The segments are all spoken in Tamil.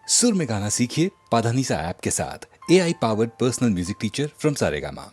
सुर में गाना सीखिए पाधानीसा ऐप के साथ। AI powered personal music teacher from Saregama.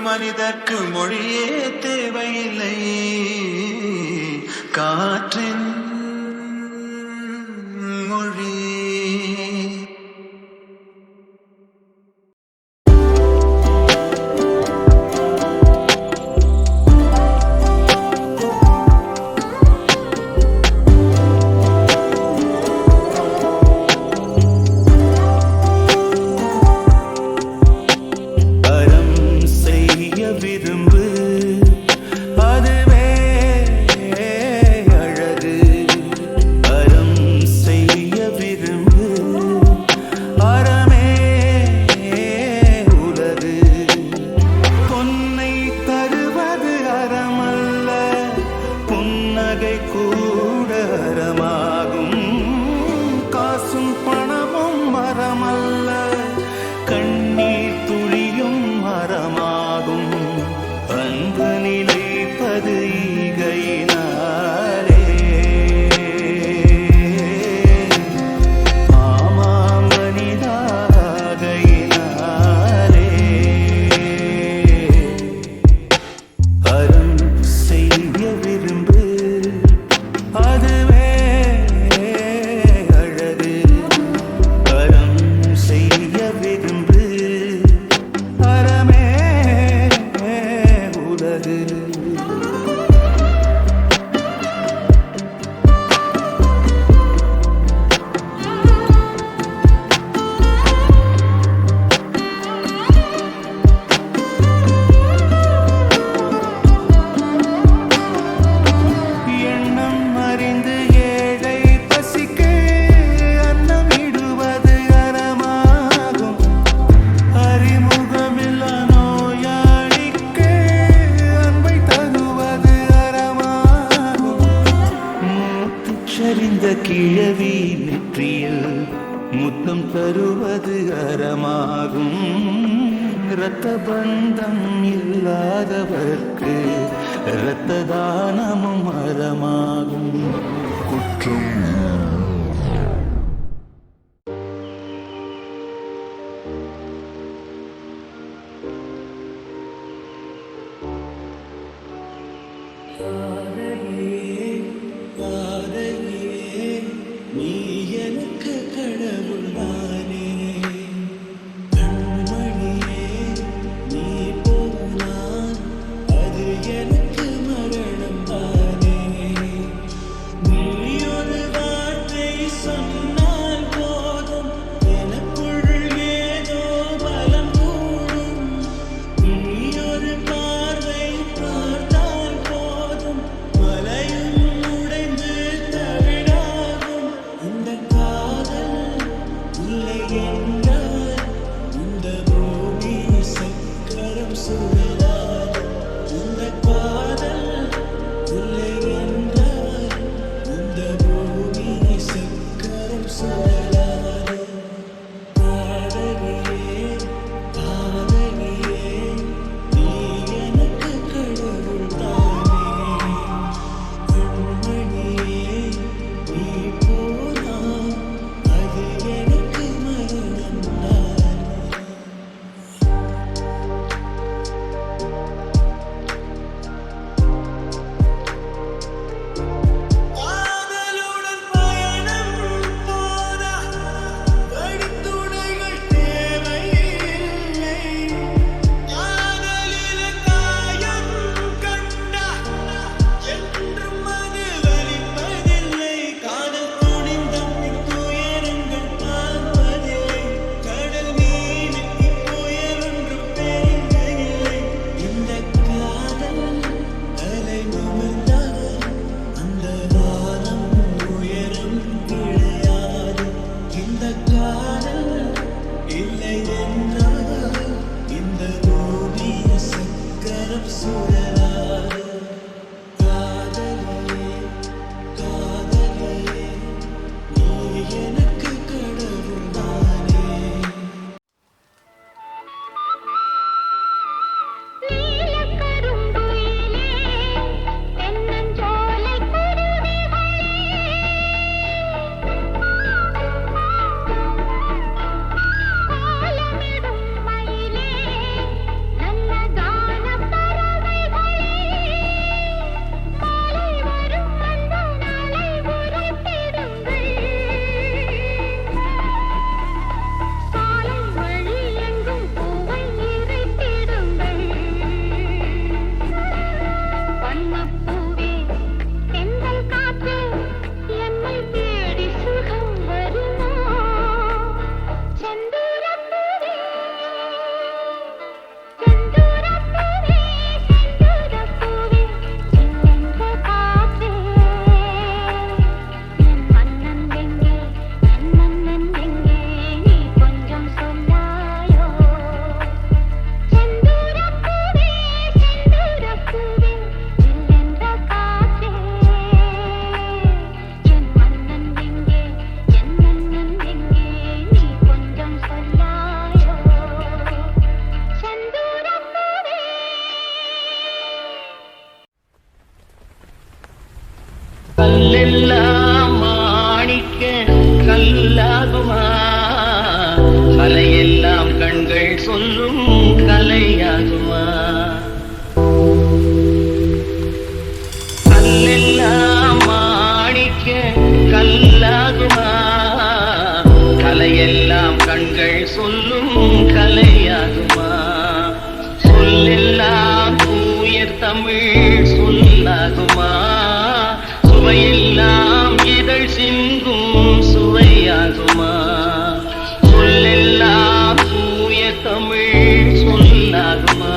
மனிதர்க்கு மொழியே தேவையில்லை காற்றின் மொழி. வரமாகும். இரத்த பந்தம் இல்லாதவர்க்கு இரத்த தானமும் வரமாகும். குற்றம் கல்லெல்லாம் மாணிக்க கல்லாகுமா, கலையெல்லாம் கண்கள் சொல்லும் கலையாகுமா. கல்லெல்லாம் மாணிக்க கல்லாகுமா, கலையெல்லாம் கண்கள் சொல்லும் கலையாகுமா. சொல்லெல்லாம் தூய தமிழ் சொல்லாகுமா, சுவையெல்லாம் இதழ் சிந்தும் சுவையாகுமா. சொல்லெல்லாம் தூய தமிழ் சொல்லாகுமா,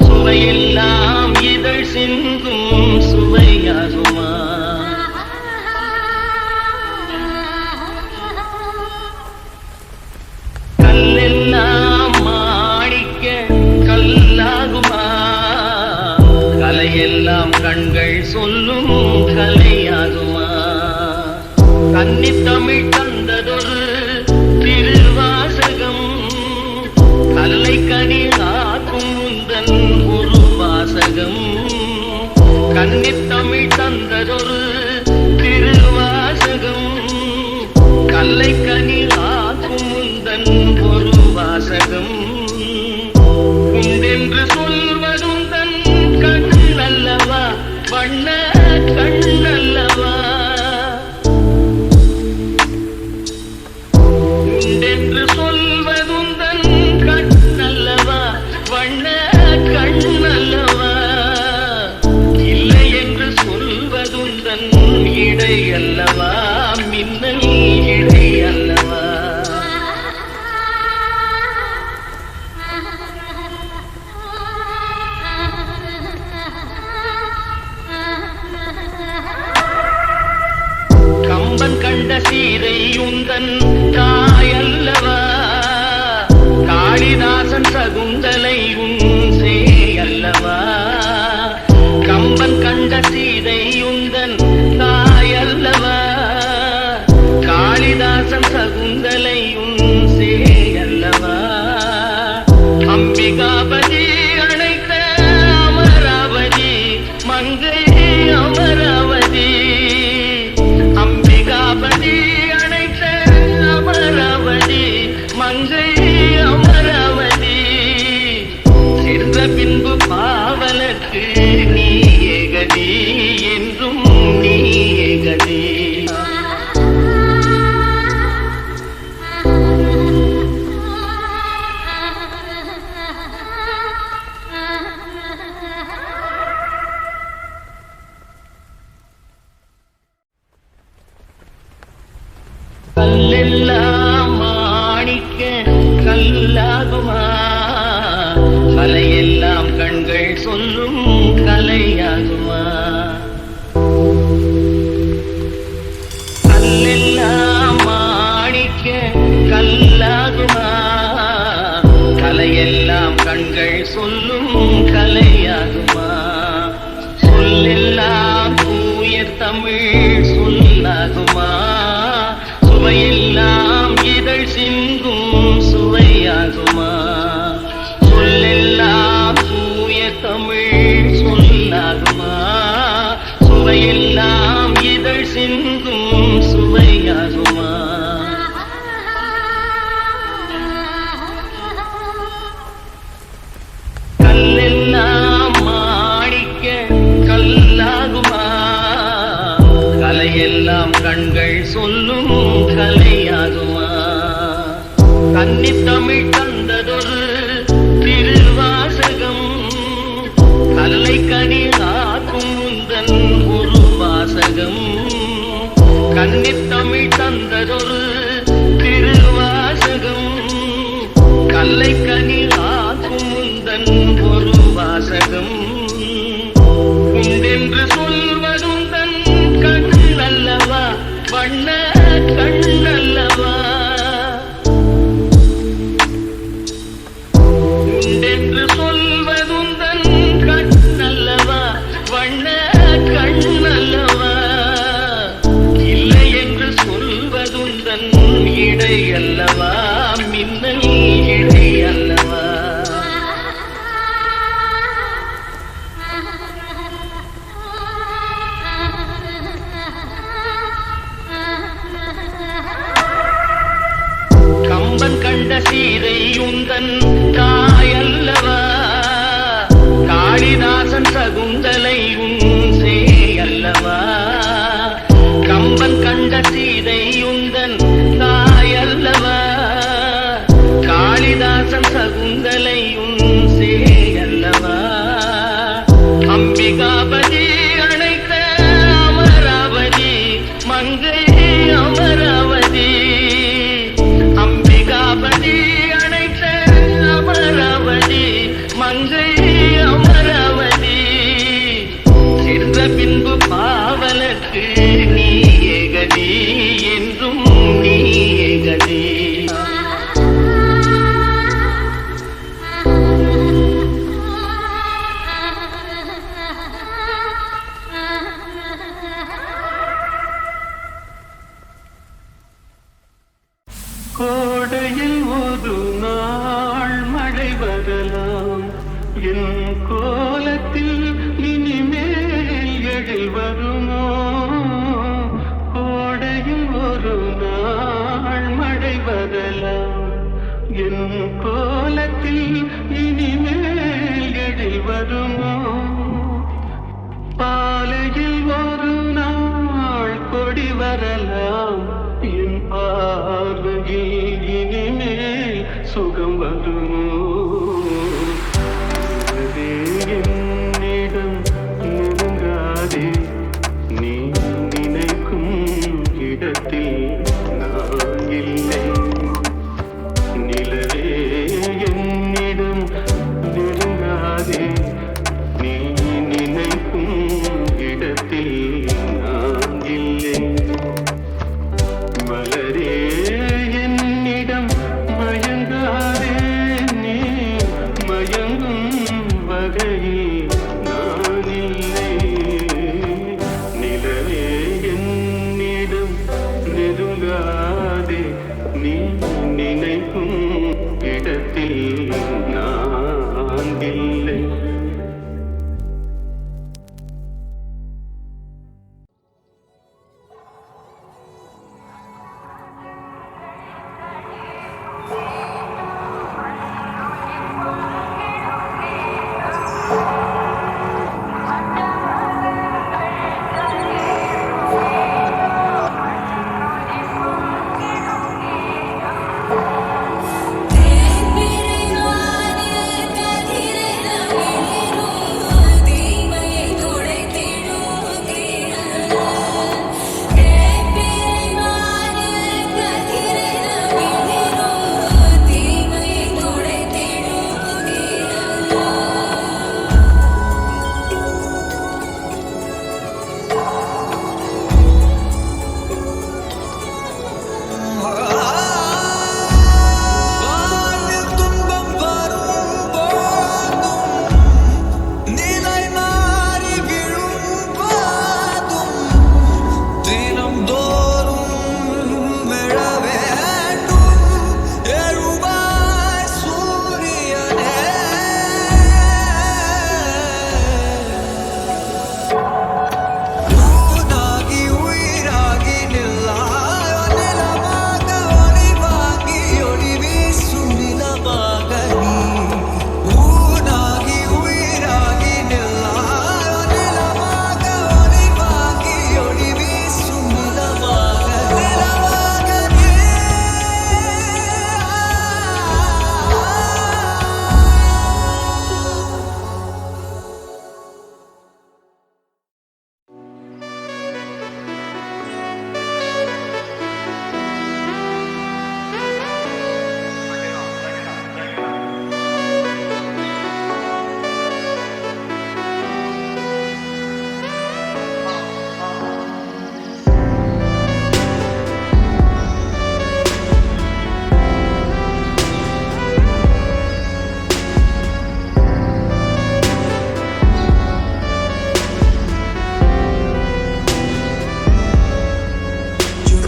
சுவையெல்லாம் இதழ் சிந்தும் சுவையாகுமா. கல்லெல்லாம் மாணிக்க கல்லாகுமா, கலையெல்லாம் கண்கள் சொல்லும் கலையாகுமா. கன்னித்தமிழ் தந்ததொரு திருவாசகம் ஒரு வாசகம் கன்னித்தமிழ் தந்ததொரு திருவாசகம் கல்லை கனி ஆக்கும் முந்தன் ஒரு வாசகம் உண்டென்று சொல்வதும் தன் கண் அல்லவா வண்ண கண் அல்லவா உண்டென்று சொல்வதும் தன் கண் அல்லவா வண்ண கண் அல்லவா இல்லை என்று சொல்வதும் தன் இடை அல்லவா மின்னல் இடை அல்லவா கம்பன் கண்ட சீதை உந்தன் தாயல்லவா காளிதாசன் சகுந்தலை உன் சேயல்லவா கம்பன் கண்ட சீதை உந்தன் தாயல்லவா காளிதாசன் சகுந்தலை உன் சேயல்லவா அம்பிகாபதி அழைத்த அமராவதி மங்கை அமராவதி அம்பிகாபதி அழைத்த அமராவதி மங்கை அமராவதி சென்ற பின்பு பாவலர்க்கு நீ ஏகதி என்றும் நீ ஏகதி கல்லெல்லாம் மாணிக்க கல்லாகுமா கலையெல்லாம் கண்கள் சொல்லும் கலையாகுமா கல்லெல்லாம் மாணிக்க கல்லாகுமா கலையெல்லாம் கண்கள் சொல்லும் கலையாகுமா சொல்லெல்லாம் தூய தமிழ் சொல்லாகுமா சுவையெல்லாம் இதழ் சிந்தும் சுவையாகுமா சொல்லெல்லாம் தூய தமிழ் சொல்லாகுமா சுவையெல்லாம் இதழ் சிந்தும் சுவையாகுமா கல்லெல்லாம் மாணிக்க கல்லாகுமா கலையெல்லாம் கண்கள் சொல்லும் கலையாகுமா கன்னித்தமிழ் தந்ததொரு திருவாசகம் கல்லை கனி ஆக்கும் முந்தன் ஒரு வாசகம் கன்னித்தமிழ் தந்ததொரு திருவாசகம் கல்லை கனி ஆக்கும் முந்தன் ஒரு வாசகம் உண்டென்று சொல்வதும் தன் கண் அல்லவா வண்ண கண் அல்லவா உண்டென்று சொல்வதும் தன் கண் அல்லவா வண்ண கண் அல்லவா இல்லை என்று சொல்வதும் தன் இடை அல்லவா மின்னல் இடை அல்லவா கம்பன் கண்ட சீதை உந்தன் தாயல்லவா காளிதாசன் சகுந்தலை உன் சேயல்லவா கம்பன் கண்ட சீதை உந்தன் தாயல்லவா காளிதாசன் சகுந்தலை உன் சேயல்லவா அம்பிகாபதி அழைத்த அமராவதி மங்கை அமராவதி அம்பிகாபதி அழைத்த அமராவதி மங்கை அமராவதி கோலத்தில் இனிமேல் எழில் வருமோ கோடையில் ஒரு நாள் மழை வரலாம் என் கோலத்தில் இனிமேல் எழில் வருமோ பாலையில் ஒரு நாள் கொடி வரலாம் என் பார்வையில் இனிமேல் சுகம் வருமோ என்னிடம் நெருங்காதே நீ நினைக்கும் இடத்தில் நான் இல்லை நிலவே என்னிடம் நெருங்காதே நீ நினைக்கும் இடத்தில் நான் இல்லை மலரே என்னிடம் மயங்காதே நீ மயங்கும் வகையில் நான் இல்லை நிலவே என்னிடம் நெருங்காதே நீ நினைக்கும் இடத்தில் நான் இல்லை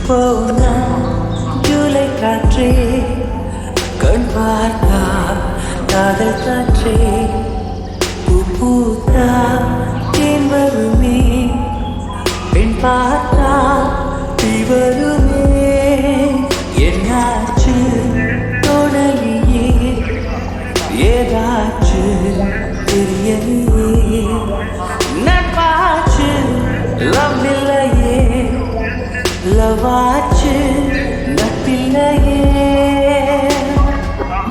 போனா ஜூலை காற்றே கண் பார்த்தா காதல் காற்றே பூ பூத்தா தேன் வருமே பெண் பார்த்தா தீ வருமே என்னாச்சு தோணலியே ஏதாச்சு தெரியலையே நட்பாச்சு லவ் இல்லையே லவாச்சு நட்பில்லையே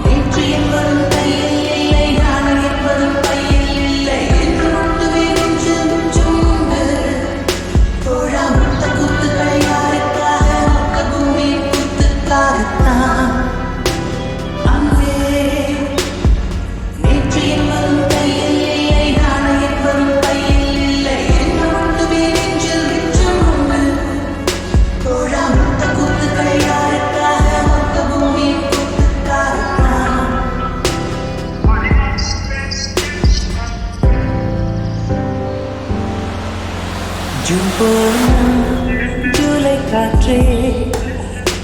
நேற்று என்பதும் கையில் இல்லை நாளை என்பதும் கையில் இல்லை என்று ஒன்றுமே நெஞ்சு உண்டு தோழா முத்த கூத்துக்களை யாருக்காக மொத்த பூமி கூத்துக்காகத்தான் அங்கே நேற்று என்பதும் கையில் இல்லை நாளை என்பதும் கையில் இல்லை என்று ஒன்றுமே நெஞ்சு உண்டு தோழா முத்த கூத்துக்களை யாருக்காக மொத்த பூமி கூத்துக்காகத்தான் ஜூன் போனா ஜூலை காற்றே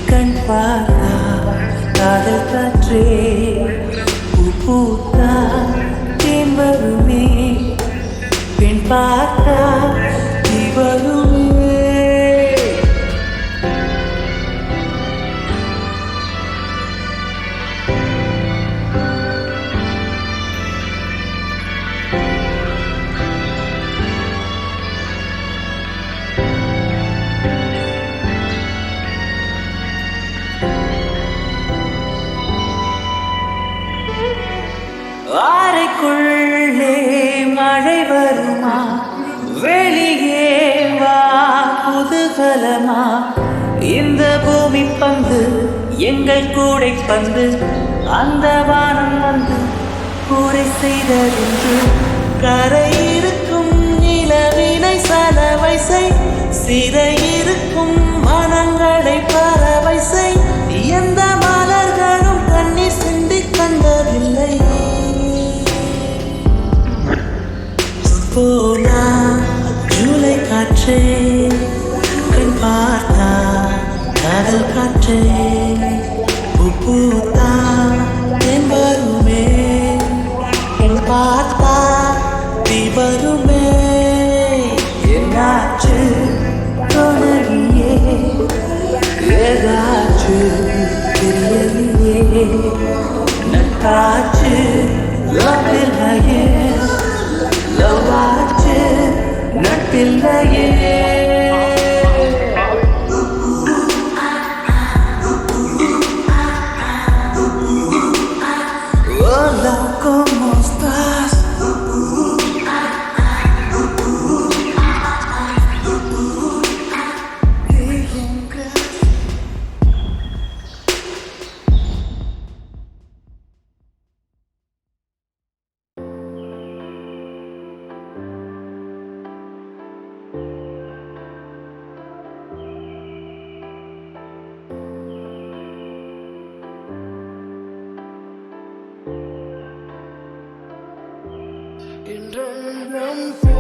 கண் பார்த்தா காதல் காற்றே பூ பூத்தா தேன் வருமே பெண் பார்த்தா நீ வருமே அறைக்குள்ளே மழை வருமா வெளியே வா குதூகலமா இந்த பூமி பந்து எங்கள் கூடை பந்து அந்த வானம் வந்து கூரை செய்ததென்று கரை இருக்கும் நிலவினை சலவை செய் சிறை இருக்கும் மனங்களை பறவை செய் எந்த மலர்களும் கண்ணீர் சிந்தி கண்டதில்லை போனா ஜூலை காற்றே கண் பார்த்தா காதல் காற்றே பூத்தா என் வருமே கண் பார்த்தா நீ வருமே என்னாச்சு தோணலியே ஏதாச்சு தெரியலையே நட்டாச்சு லவ்வில்லையே லவ்வாச்சு நட்பில்லையே Hola, ¿cómo estás? என்றென்றும்